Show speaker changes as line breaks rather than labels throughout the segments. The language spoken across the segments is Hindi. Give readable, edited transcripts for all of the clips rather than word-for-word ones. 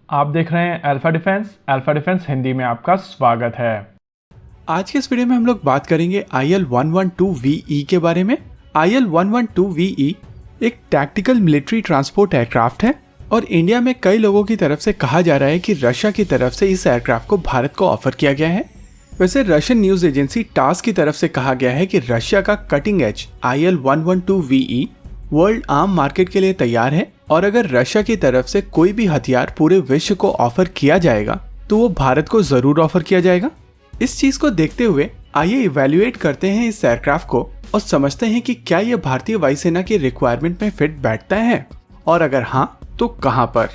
आप देख रहे हैं अल्फा डिफेंस हिंदी में आपका स्वागत है।
आज के इस वीडियो में हम लोग बात करेंगे IL-112VE के बारे में। IL-112VE एक टैक्टिकल मिलिट्री ट्रांसपोर्ट एयरक्राफ्ट है और इंडिया में कई लोगों की तरफ से कहा जा रहा है कि रशिया की तरफ से इस एयरक्राफ्ट को भारत को ऑफर किया गया है। वैसे रशियन न्यूज एजेंसी टास की तरफ से कहा गया है कि रशिया का cutting edge IL-112VE world arm market के लिए तैयार है और अगर रशिया की तरफ से कोई भी हथियार पूरे विश्व को ऑफर किया जाएगा तो वो भारत को जरूर ऑफर किया जाएगा। इस चीज को देखते हुए आइए इवैल्यूएट करते हैं इस एयरक्राफ्ट को और समझते हैं कि क्या ये भारतीय वायुसेना की रिक्वायरमेंट में फिट बैठता है और अगर हाँ तो कहां पर।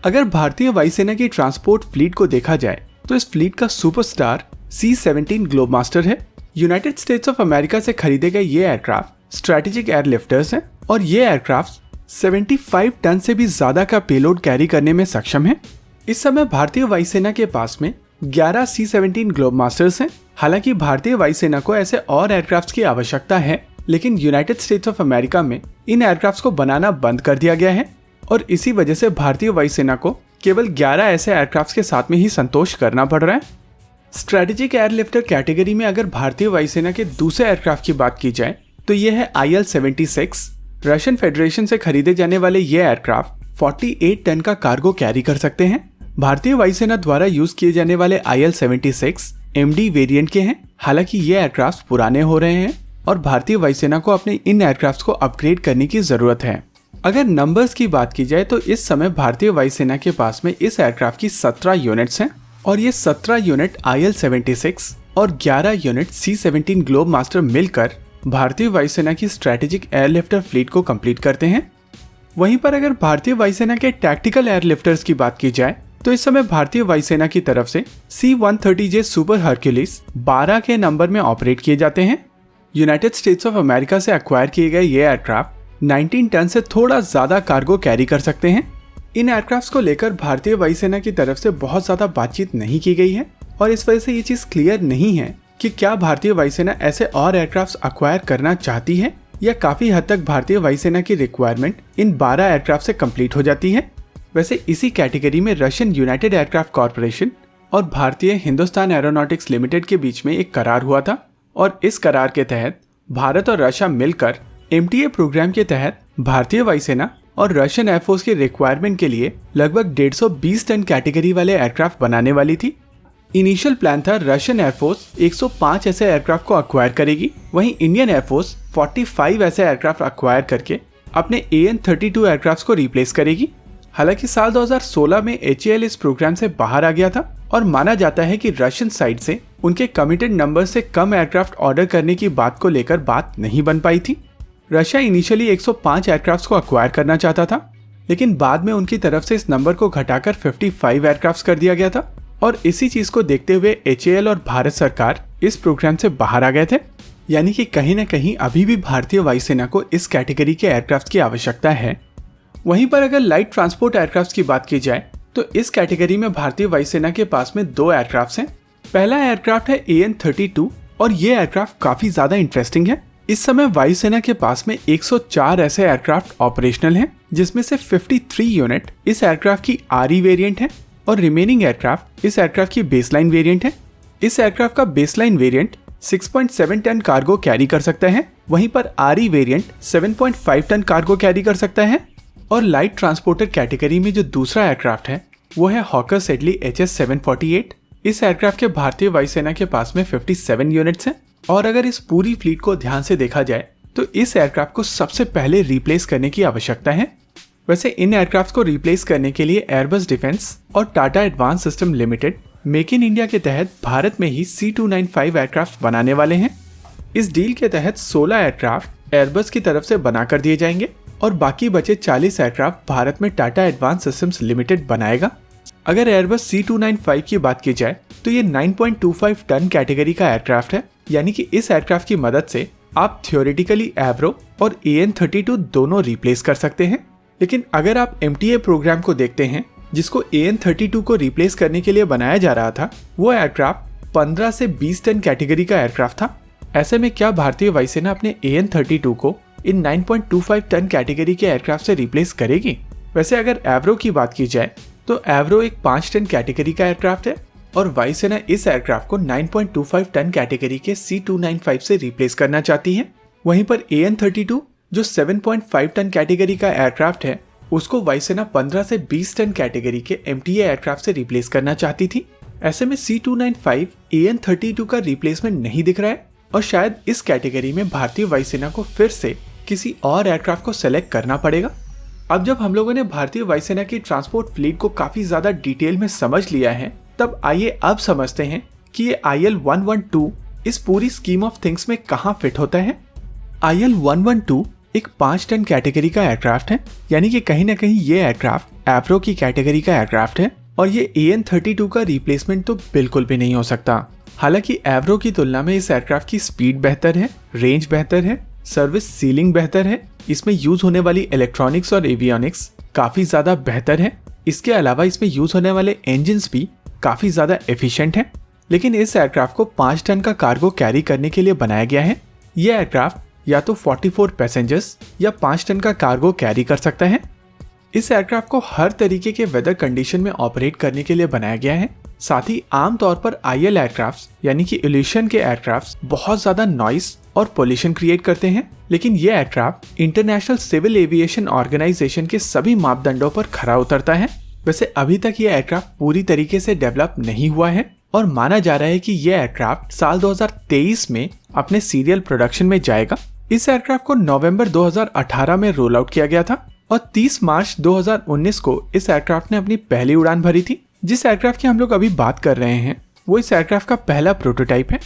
अगर भारतीय वायुसेना की ट्रांसपोर्ट फ्लीट को देखा जाए तो इस फ्लीट का सुपरस्टार C-17 ग्लोबमास्टर है। यूनाइटेड स्टेट्स ऑफ अमेरिका से खरीदे गए ये एयरक्राफ्ट स्ट्रेटेजिक एयरलिफ्टर्स हैं और ये एयरक्राफ्ट 75 टन से भी ज्यादा का पेलोड कैरी करने में सक्षम है। इस समय भारतीय वायुसेना के पास में 11 C-17 ग्लोबमास्टर्स हैं। हालांकि भारतीय वायुसेना को ऐसे और एयरक्राफ्ट्स की आवश्यकता है, लेकिन यूनाइटेड स्टेट्स ऑफ अमेरिका में इन एयरक्राफ्ट्स को बनाना बंद कर दिया गया है और इसी वजह से भारतीय वायुसेना को केवल 11 ऐसे एयरक्राफ्ट्स के साथ में ही संतोष करना पड़ रहा है। स्ट्रेटेजिक एयरलिफ्टर कैटेगरी में अगर भारतीय वायुसेना के दूसरे एयरक्राफ्ट की बात की जाए तो यह है IL-76। रशियन फेडरेशन से खरीदे जाने वाले ये एयरक्राफ्ट 48 टन का कार्गो कैरी कर सकते हैं। भारतीय वायुसेना द्वारा यूज किए जाने वाले IL-76 MD वेरिएंट के हैं। हालांकि ये एयरक्राफ्ट पुराने हो रहे हैं और भारतीय वायुसेना को अपने इन एयरक्राफ्ट को अपग्रेड करने की जरूरत है। अगर नंबर्स की बात की जाए तो इस समय भारतीय वायुसेना के पास में इस एयरक्राफ्ट की 17 यूनिट्स हैं और ये 17 यूनिट IL-76 और 11 यूनिट C-17 ग्लोबमास्टर मिलकर भारतीय वायुसेना की स्ट्रेटेजिक एयरलिफ्टर फ्लीट को कंप्लीट करते हैं। वहीं पर अगर भारतीय वायुसेना के टैक्टिकल एयरलिफ्टर्स की बात की जाए तो इस समय भारतीय वायुसेना की तरफ से C-130J सुपर हरक्यूलिस 12 के नंबर में ऑपरेट किए जाते हैं। यूनाइटेड स्टेट्स ऑफ अमेरिका से एक्वायर किए गए ये एयरक्राफ्ट 19 टन से थोड़ा ज्यादा कार्गो कैरी कर सकते हैं। इन एयरक्राफ्ट्स को लेकर भारतीय वायुसेना की तरफ से बहुत ज्यादा बातचीत नहीं की गई है और इस वजह से ये चीज क्लियर नहीं है कि क्या भारतीय वायुसेना ऐसे और एयरक्राफ्ट्स अक्वायर करना चाहती है या काफी हद तक भारतीय वायुसेना की रिक्वायरमेंट इन 12 एयरक्राफ्ट से कंप्लीट हो जाती है। वैसे इसी कैटेगरी में रशियन यूनाइटेड एयरक्राफ्ट कॉर्पोरेशन और भारतीय हिंदुस्तान एरोनॉटिक्स लिमिटेड के बीच में एक करार हुआ था और इस करार के तहत भारत और रशिया मिलकर MTA प्रोग्राम के तहत भारतीय वायुसेना और रशियन एयरफोर्स की रिक्वायरमेंट के लिए लगभग 150 टन कैटेगरी वाले एयरक्राफ्ट बनाने वाली थी। इनिशियल प्लान था रशियन एयरफोर्स 105 ऐसे एयरक्राफ्ट को अक्वायर करेगी, वहीं इंडियन एयरफोर्स 45 ऐसे एयरक्राफ्ट अक्वायर करके अपने AN-32 एयरक्राफ्ट को रिप्लेस करेगी। हालांकि साल 2016 में HAL इस प्रोग्राम से बाहर आ गया था और माना जाता है कि रशियन साइड से उनके कमिटेड नंबर से कम एयरक्राफ्ट ऑर्डर करने की बात को लेकर बात नहीं बन पाई थी। रशिया इनिशियली 105 एयरक्राफ्ट को अक्वायर करना चाहता था, लेकिन बाद में उनकी तरफ से इस नंबर को घटाकर 55 एयरक्राफ्ट कर दिया गया था और इसी चीज को देखते हुए HAL और भारत सरकार इस प्रोग्राम से बाहर आ गए थे। यानी कि कहीं न कहीं अभी भी भारतीय वायुसेना को इस कैटेगरी के एयरक्राफ्ट की आवश्यकता है। वहीं पर अगर लाइट ट्रांसपोर्ट एयरक्राफ्ट की बात की जाए तो इस कैटेगरी में भारतीय वायुसेना के पास में 2 एयरक्राफ्ट हैं। पहला एयरक्राफ्ट है AN-32 और ये एयरक्राफ्ट काफी ज्यादा इंटरेस्टिंग है। इस समय वायुसेना के पास में 104 ऐसे एयरक्राफ्ट ऑपरेशनल हैं, जिसमें से 53 यूनिट इस एयरक्राफ्ट की RE वेरिएंट है और रिमेनिंग एयरक्राफ्ट इस एयरक्राफ्ट की बेसलाइन वेरिएंट है। इस एयरक्राफ्ट का baseline variant 6.7 ton cargo carry कर सकता है, वहीं पर RE variant 7.5 ton cargo carry कर सकता है। और लाइट ट्रांसपोर्टर कैटेगरी में जो दूसरा एयरक्राफ्ट है वो है हॉकर सेडली HS-748। इस एयरक्राफ्ट के भारतीय वायुसेना के पास में 57 यूनिट्स हैं और अगर इस पूरी फ्लीट को ध्यान से देखा जाए तो इस एयरक्राफ्ट को सबसे पहले रिप्लेस करने की आवश्यकता है। वैसे इन एयरक्राफ्ट को रिप्लेस करने के लिए एयरबस डिफेंस और Tata advance system limited make in India के तहत भारत में ही C-295 एयरक्राफ्ट बनाने वाले हैं। इस डील के तहत 16 एयरक्राफ्ट एयरबस की तरफ से बना कर दिए जाएंगे और बाकी बचे 40 एयरक्राफ्ट भारत में टाटा एडवांस सिस्टम्स लिमिटेड बनाएगा। अगर एयरबस C-295 की बात की जाए तो ये 9.25 टन कैटेगरी का एयरक्राफ्ट है, यानी कि इस एयरक्राफ्ट की मदद से आप थियोरेटिकली एवरो और AN-32 दोनों रिप्लेस कर सकते हैं। लेकिन अगर आप MTA प्रोग्राम को देखते हैं जिसको AN-32 को रिप्लेस करने के लिए बनाया जा रहा था, वो एयरक्राफ्ट 15 से 20 टन कैटेगरी का एयरक्राफ्ट था। ऐसे में क्या भारतीय वायुसेना अपने AN-32 को इन 9.25 टन कैटेगरी के एयरक्राफ्ट से रिप्लेस करेगी? वैसे अगर एवरो की बात की जाए तो एवरो एक 5 टन कैटेगरी का एयरक्राफ्ट है और वायुसेना इस एयरक्राफ्ट को 9.25 टन कैटेगरी के C295 से रिप्लेस करना चाहती है। वहीं पर AN-32 जो 7.5 टन कैटेगरी का एयरक्राफ्ट है उसको वायुसेना 15 से 20 टन कैटेगरी के MTA एयरक्राफ्ट से रिप्लेस करना चाहती थी। ऐसे में C295 AN-32 का रिप्लेसमेंट नहीं दिख रहा है और शायद इस कैटेगरी में भारतीय वायुसेना को फिर से किसी और एयरक्राफ्ट को सेलेक्ट करना पड़ेगा। अब जब हम लोगों ने भारतीय वायुसेना की ट्रांसपोर्ट फ्लीट को काफी ज्यादा डिटेल में समझ लिया है, तब आइए अब समझते हैं कि ये IL-112 इस पूरी स्कीम ऑफ थिंग्स में कहाँ फिट होता है। IL-112 एक 5 टन कैटेगरी का एयरक्राफ्ट है, यानी कि कहीं ना कहीं ये एयरक्राफ्ट एवरो की कैटेगरी का एयरक्राफ्ट है और ये AN-32 का रिप्लेसमेंट तो बिल्कुल भी नहीं हो सकता। हालांकि एवरो की तुलना में इस एयरक्राफ्ट की स्पीड बेहतर है, रेंज बेहतर है, सर्विस सीलिंग बेहतर है, इसमें यूज होने वाली इलेक्ट्रॉनिक्स और एवियोनिक्स काफी ज्यादा बेहतर है। इसके अलावा इसमें यूज होने वाले इंजन्स भी काफी ज्यादा एफिशिएंट हैं। लेकिन इस एयरक्राफ्ट को 5 टन का कार्गो कैरी करने के लिए बनाया गया है। यह एयरक्राफ्ट या तो 44 पैसेंजर्स या 5 टन का कार्गो कैरी कर सकता है। इस एयरक्राफ्ट को हर तरीके के वेदर कंडीशन में ऑपरेट करने के लिए बनाया गया है। साथ ही आमतौर पर IL एयरक्राफ्ट्स यानी कि इल्यूशन के एयरक्राफ्ट्स बहुत ज्यादा नॉइस और पोल्यूशन क्रिएट करते हैं, लेकिन ये aircraft international civil aviation organisation के सभी मापदंडों पर खरा उतरता है। वैसे अभी तक ये एयरक्राफ्ट पूरी तरीके से डेवलप नहीं हुआ है और माना जा रहा है कि यह एयरक्राफ्ट साल 2023 में अपने सीरियल प्रोडक्शन में जाएगा। इस एयरक्राफ्ट को नवंबर 2018 में रोल आउट किया गया था और 30 मार्च 2019 को इस एयरक्राफ्ट ने अपनी पहली उड़ान भरी थी। जिस एयरक्राफ्ट की हम लोग अभी बात कर रहे हैं वो इस एयरक्राफ्ट का पहला प्रोटोटाइप है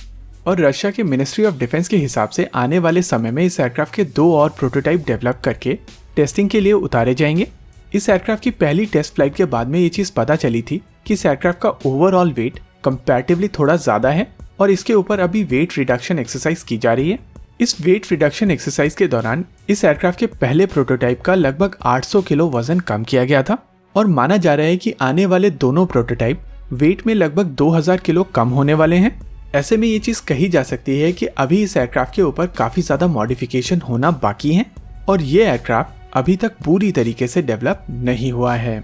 और रशिया के मिनिस्ट्री ऑफ डिफेंस के हिसाब से आने वाले समय में इस एयरक्राफ्ट के 2 और प्रोटोटाइप डेवलप करके टेस्टिंग के लिए उतारे जाएंगे। इस एयरक्राफ्ट की पहली टेस्ट फ्लाइट के बाद में ये चीज पता चली थी कि इस एयरक्राफ्ट का ओवरऑल वेट कंपैरेटिवली थोड़ा ज्यादा है और इसके ऊपर अभी वेट रिडक्शन एक्सरसाइज की जा रही है। इस वेट रिडक्शन एक्सरसाइज के दौरान इस एयरक्राफ्ट के पहले प्रोटोटाइप का लगभग 800 किलो वजन कम किया गया था और माना जा रहा है कि आने वाले दोनों प्रोटोटाइप वेट में लगभग 2000 किलो कम होने वाले हैं। ऐसे में ये चीज कही जा सकती है कि अभी इस एयरक्राफ्ट के ऊपर काफी ज्यादा मॉडिफिकेशन होना बाकी है और ये एयरक्राफ्ट अभी तक पूरी तरीके से डेवलप नहीं हुआ है।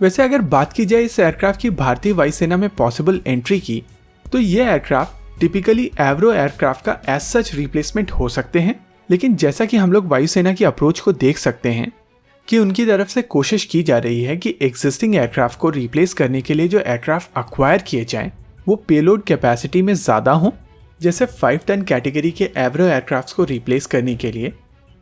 वैसे अगर बात की जाए इस एयरक्राफ्ट की भारतीय वायुसेना में पॉसिबल एंट्री की, तो ये एयरक्राफ्ट टिपिकली एवरो एयरक्राफ्ट का एज सच रिप्लेसमेंट हो सकते हैं। लेकिन जैसा कि हम लोग वायुसेना की अप्रोच को देख सकते हैं कि उनकी तरफ से कोशिश की जा रही है कि एग्जिस्टिंग एयरक्राफ्ट को रिप्लेस करने के लिए जो एयरक्राफ्ट अक्वायर किए जाएं वो पेलोड कैपेसिटी में ज़्यादा हों। जैसे 5 टन कैटेगरी के एवरो एयरक्राफ्ट को रिप्लेस करने के लिए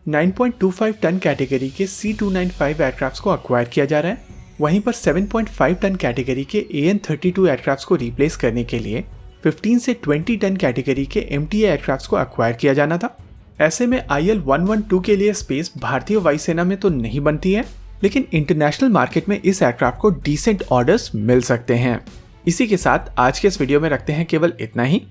9.25 टन कैटेगरी के C295 एयरक्राफ्ट को अक्वायर किया जा रहा है। वहीं पर 7.5 टन कैटेगरी के AN-32 एयरक्राफ्ट को रिप्लेस करने के लिए 15 से 20 टन कैटेगरी के MTA एयरक्राफ्ट को अक्वायर किया जाना था। ऐसे में IL-112 के लिए स्पेस भारतीय वायुसेना में तो नहीं बनती है, लेकिन इंटरनेशनल मार्केट में इस एयरक्राफ्ट को डिसेंट ऑर्डर्स मिल सकते हैं। इसी के साथ आज के इस वीडियो में रखते हैं केवल इतना ही।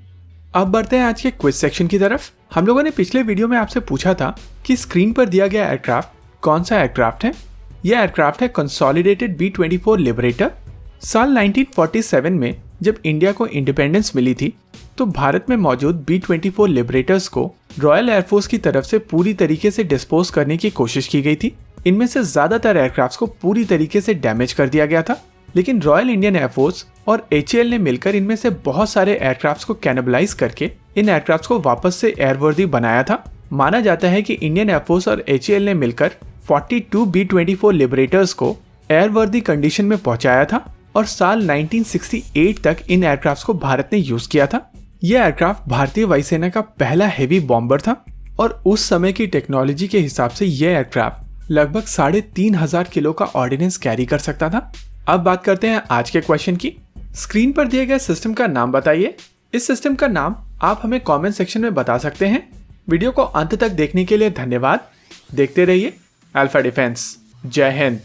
अब बढ़ते हैं आज के क्विज सेक्शन की तरफ। हम लोगों ने पिछले वीडियो में आपसे पूछा था कि स्क्रीन पर दिया गया एयरक्राफ्ट कौन सा एयरक्राफ्ट है। यह एयरक्राफ्ट है कंसोलिडेटेड B-24 लिबरेटर। साल 1947 में जब इंडिया को इंडिपेंडेंस मिली थी तो भारत में मौजूद B-24 लिबरेटर्स को रॉयल एयरफोर्स की तरफ से पूरी तरीके से डिस्पोज करने की कोशिश की गई थी। इनमें से ज्यादातर एयरक्राफ्ट को पूरी तरीके से डैमेज कर दिया गया था, लेकिन रॉयल इंडियन एयरफोर्स और HAL ने मिलकर इनमें से बहुत सारे एयरक्राफ्ट को कैनिबलाइज करके इन एयरक्राफ्ट को वापस से एयरवर्दी बनाया था। माना जाता है कि इंडियन एयरफोर्स और HAL ने मिलकर 42 B-24 लिबरेटर्स को एयरवर्दी कंडीशन में पहुंचाया था और साल 1968 तक इन एयरक्राफ्ट को भारत ने यूज किया था। यह एयरक्राफ्ट भारतीय वायुसेना का पहला हेवी बॉम्बर था और उस समय की टेक्नोलॉजी के हिसाब से यह एयरक्राफ्ट लगभग 3500 किलो का ऑर्डिनेंस कैरी कर सकता था। अब बात करते हैं आज के क्वेश्चन की। स्क्रीन पर दिए गए सिस्टम का नाम बताइए। इस सिस्टम का नाम आप हमें कमेंट सेक्शन में बता सकते हैं। वीडियो को अंत तक देखने के लिए धन्यवाद। देखते रहिए अल्फा डिफेंस। जय हिंद।